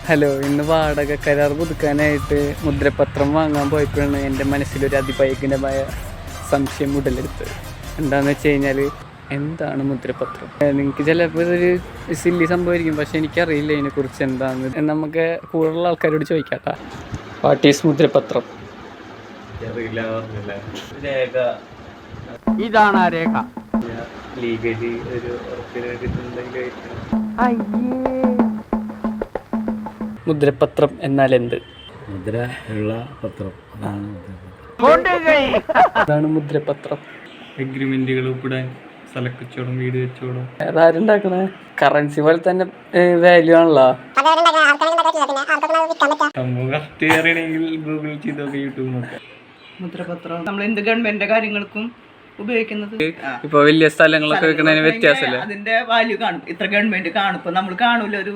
Hello, ഇന്ന് വാടക കരാർ പുതുക്കാനായിട്ട് മുദ്രപത്രം വാങ്ങാൻ പോയപ്പോഴാണ് എൻ്റെ മനസ്സിലൊരു അതിഭയങ്കരമായ സംശയം ഉടലെടുത്തത്. എന്താണെന്ന് വെച്ച് കഴിഞ്ഞാൽ, എന്താണ് മുദ്രപത്രം? നിങ്ങൾക്ക് ചിലപ്പോൾ ഇതൊരു സില്ലി സംഭവമായിരിക്കും, പക്ഷെ എനിക്കറിയില്ല ഇതിനെക്കുറിച്ച് എന്താണെന്ന്. നമുക്ക് കൂടുതലുള്ള ആൾക്കാരോട് ചോദിക്കാട്ടാ. What is മുദ്രപത്രം? ഇതാണ് ആ രേഖ. ലീഗലി ഒരു ഉറപ്പിന് വേണ്ടിയിട്ടുണ്ടെങ്കിൽ മുദ്രപത്രം എന്നാൽ എന്ത്? മുദ്ര ഉള്ള പത്രം, അതാണ് മുദ്രപത്രം. എഗ്രിമെന്റുകൾ ഒപ്പിടാൻ, സ്ഥലക്കച്ചവടം, വീട് കച്ചവടം. ആരുണ്ടാക്കണേ? കറൻസി പോലെ തന്നെ വാല്യൂ ആണല്ലോ. അറിയണമെങ്കിൽ ഗൂഗിൾ ചെയ്തൊക്കെ യൂട്യൂബ് നോക്കാം. മുദ്രപത്രം നമ്മൾ എന്ത് ഗവൺമെന്റ് കാര്യങ്ങൾക്കും ഉപയോഗിക്കുന്നത്. ഇപ്പൊ വലിയ സ്ഥലങ്ങളൊക്കെ വെക്കുന്നതിന് വ്യത്യാസമല്ലേ? അതിന്റെ വാല്യൂ കാണും. ഇത്ര ഗവൺമെന്റ് കാണും. ഇപ്പൊ നമ്മൾ കാണൂല ഒരു